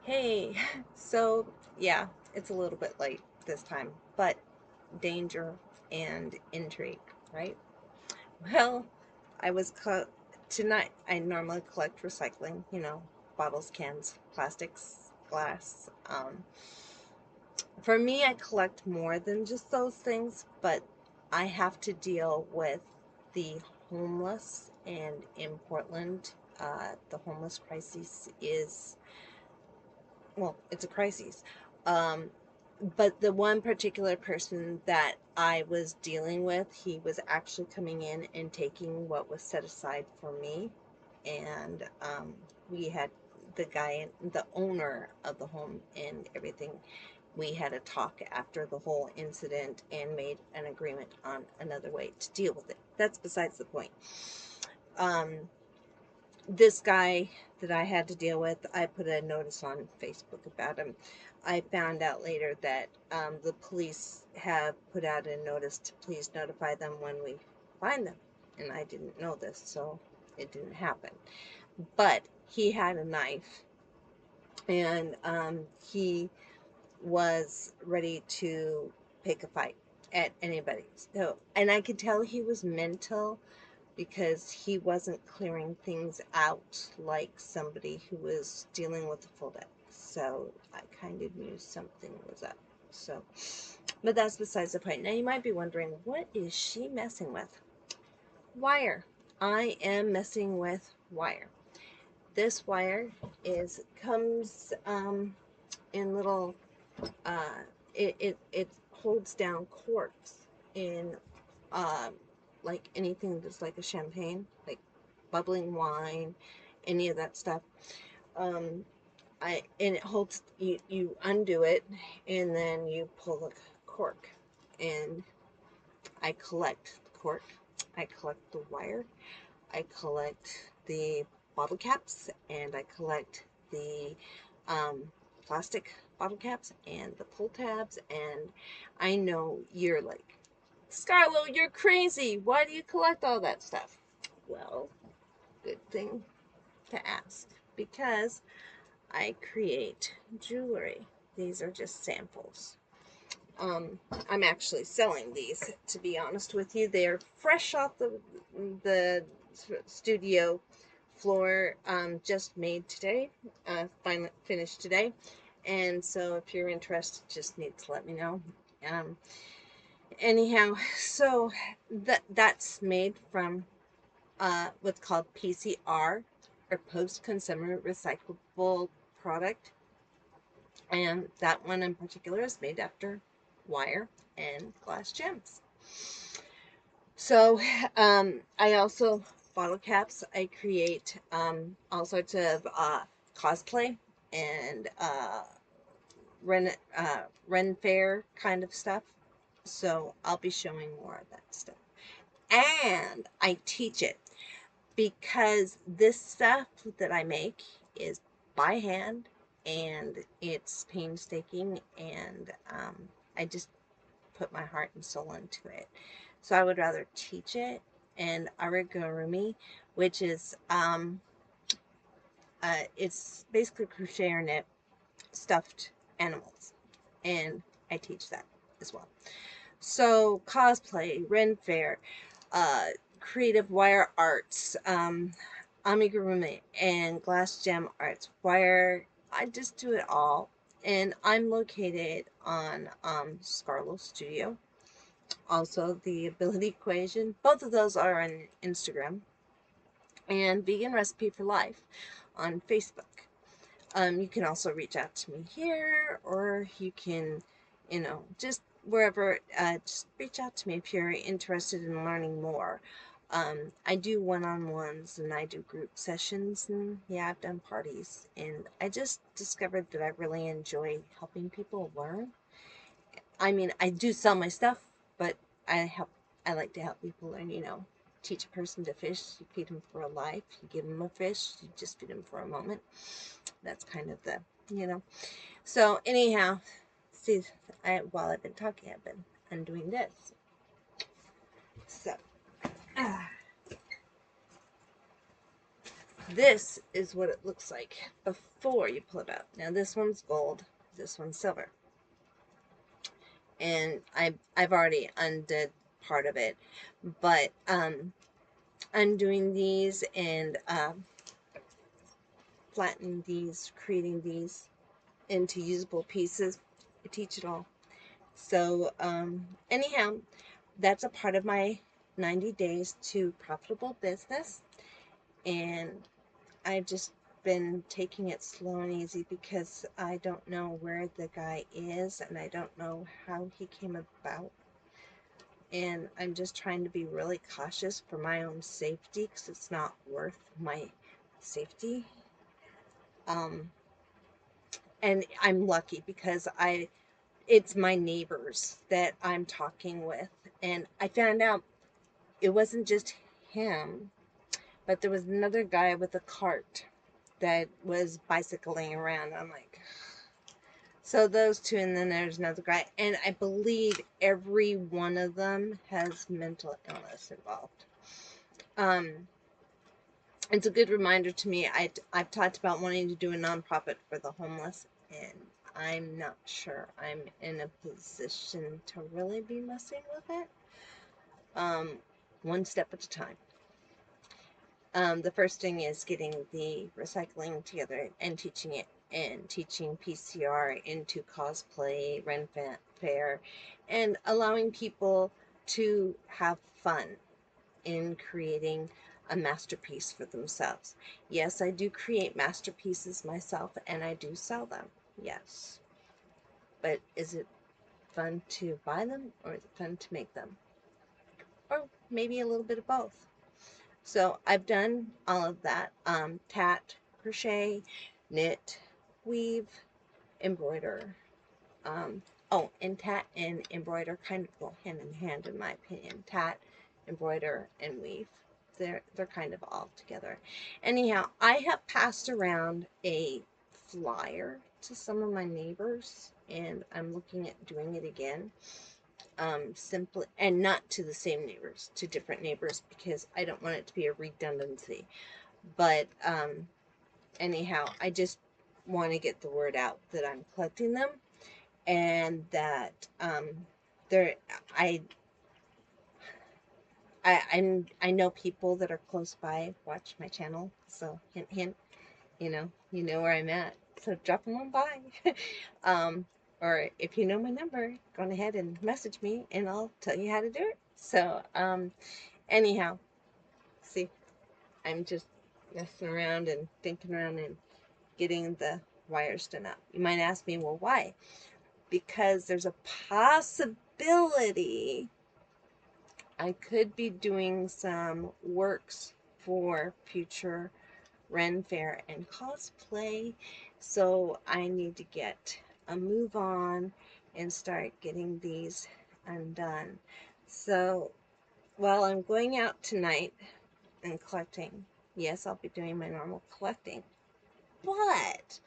Hey, so yeah, it's a little bit late this time, but danger and intrigue, right? Well, I was tonight. I normally collect recycling, bottles, cans, plastics, glass. For me, I collect more than just those things, but I have to deal with the homeless, and in Portland, the homeless crisis is, well, it's a crisis. Um, but the one particular person that I was dealing with, he was actually coming in and taking what was set aside for me. And we had the guy, the owner of the home and everything, we had a talk after the whole incident and made an agreement on another way to deal with it. That's besides the point. Um, this guy that I had to deal with, I put a notice on Facebook about him. I found out later that the police have put out a notice to please notify them when we find them. And I didn't know this, so it didn't happen. But he had a knife, and he was ready to pick a fight at anybody. So, and I could tell he was mental because he wasn't clearing things out like somebody who was dealing with a full deck. So I kind of knew something was up. So, but that's besides the point. Now you might be wondering, what is she messing with? Wire. I am messing with wire. This wire comes in little. Uh, it holds down corks in uh, like anything that's like a champagne, like bubbling wine, any of that stuff. Um, and it holds you undo it, and then you pull the cork, and I collect the cork, I collect the wire, I collect the bottle caps, and I collect the plastic bottle caps and the pull tabs. And I know you're like, Scarlo, you're crazy. Why do you collect all that stuff? Well, good thing to ask, because I create jewelry. These are just samples. I'm actually selling these, to be honest with you. They're fresh off the studio floor, just made today, finally finished today. And so if you're interested, just need to let me know. Um, anyhow, so that's made from what's called PCR, or post-consumer recyclable product. And that one in particular is made after wire and glass gems. So I also, bottle caps, I create all sorts of cosplay and Ren Faire kind of stuff. So I'll be showing more of that stuff. And I teach it, because this stuff that I make is by hand, and it's painstaking, and I just put my heart and soul into it. So I would rather teach it. And origurumi, which is it's basically crochet or knit stuffed animals, and I teach that as well. So cosplay, Ren Faire, creative wire arts, amigurumi, and glass gem arts. Wire, I just do it all. And I'm located on Scarlo Studio. Also, the Ability Equation. Both of those are on Instagram. And Vegan Recipe for Life on Facebook. You can also reach out to me here, or you can, just wherever, just reach out to me if you're interested in learning more. I do one-on-ones, and I do group sessions, and yeah, I've done parties. And I just discovered that I really enjoy helping people learn. I mean, I do sell my stuff, but I like to help people learn, teach a person to fish, you feed them for a life. You give them a fish, you just feed them for a moment. That's kind of the, you know. So anyhow, see, while I've been talking, I've been undoing this. So, This is what it looks like before you pull it out. Now this one's gold, this one's silver. And I've already undid part of it, but undoing these and flattening these, creating these into usable pieces, I teach it all. So anyhow, that's a part of my 90 days to profitable business, and I've just been taking it slow and easy because I don't know where the guy is and I don't know how he came about, and I'm just trying to be really cautious for my own safety because it's not worth my safety. Um, and I'm lucky because it's my neighbors that I'm talking with, and I found out it wasn't just him, but there was another guy with a cart that was bicycling around. I'm like, so those two, and then there's another guy, and I believe every one of them has mental illness involved. It's a good reminder to me. I've talked about wanting to do a nonprofit for the homeless, and I'm not sure I'm in a position to really be messing with it. One step at a time. The first thing is getting the recycling together and teaching it, and teaching PCR into cosplay, Ren Faire, and allowing people to have fun in creating a masterpiece for themselves. Yes, I do create masterpieces myself and I do sell them. Yes. But is it fun to buy them or is it fun to make them? Or maybe a little bit of both. So I've done all of that. Tat, crochet, knit, weave, embroider. Oh, and tat and embroider kind of go hand in hand in my opinion. Tat, embroider, and weave. They're kind of all together. Anyhow, I have passed around a flyer to some of my neighbors, and I'm looking at doing it again. Simply, and not to the same neighbors, to different neighbors, because I don't want it to be a redundancy. But anyhow, I just want to get the word out that I'm collecting them, and that there I I know people that are close by watch my channel, so hint hint, you know where I'm at, so drop them on by. um or if you know my number, go ahead and message me and I'll tell you how to do it. So anyhow, see, I'm just messing around and thinking around and getting the wires done up. You might ask me, well, why? Because there's a possibility I could be doing some works for future Ren Faire and cosplay, so I need to get a move on and start getting these undone. So while I'm going out tonight and collecting, yes, I'll be doing my normal collecting, but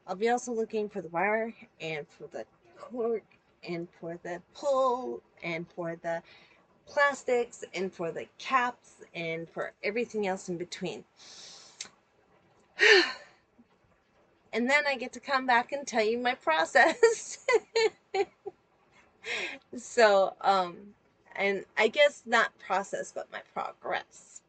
I'll be also looking for the wire and for the cork and for the pull and for the plastics and for the caps and for everything else in between. And then I get to come back and tell you my process. So, and I guess not process, but my progress.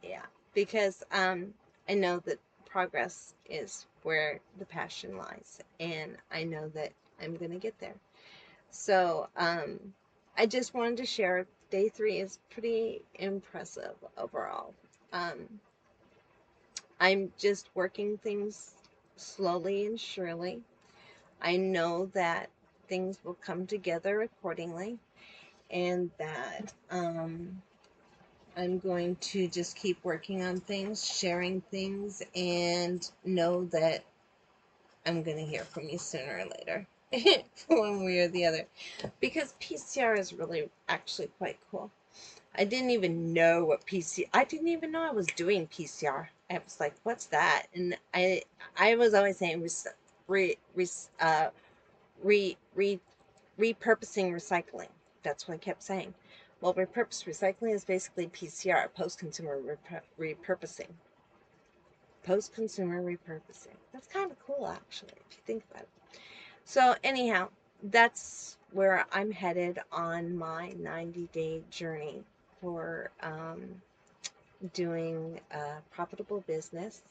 Yeah, because I know that progress is where the passion lies, and I know that I'm gonna get there. So, I just wanted to share. Day 3 is pretty impressive overall. I'm just working things slowly and surely. I know that things will come together accordingly, and that I'm going to just keep working on things, sharing things, and know that I'm going to hear from you sooner or later, one way or the other, because PCR is really actually quite cool. I didn't even know what I didn't even know I was doing PCR. I was like, what's that? And I was always saying re, re, uh, re, re, repurposing recycling. That's what I kept saying. Well, repurposed recycling is basically PCR, post-consumer repurposing. post-consumer repurposing. That's kind of cool, actually, if you think about it. So anyhow, that's where I'm headed on my 90-day journey for doing a profitable business,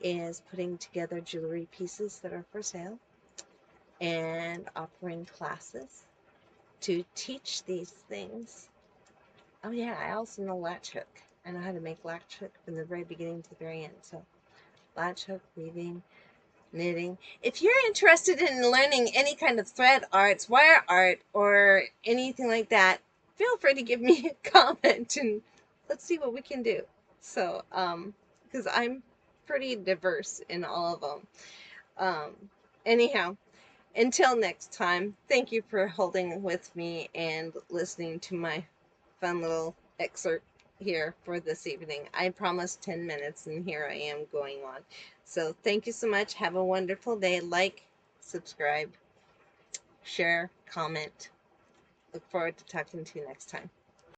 is putting together jewelry pieces that are for sale and offering classes to teach these things. Oh yeah, I also know latch hook. I know how to make latch hook from the very beginning to the very end. So latch hook, weaving, knitting. If you're interested in learning any kind of thread arts, wire art, or anything like that, feel free to give me a comment and let's see what we can do. So, because I'm pretty diverse in all of them. Anyhow, until next time, thank you for holding with me and listening to my fun little excerpt here for this evening. I promised 10 minutes and here I am going on. So thank you so much. Have a wonderful day. Like, subscribe, share, comment. Look forward to talking to you next time.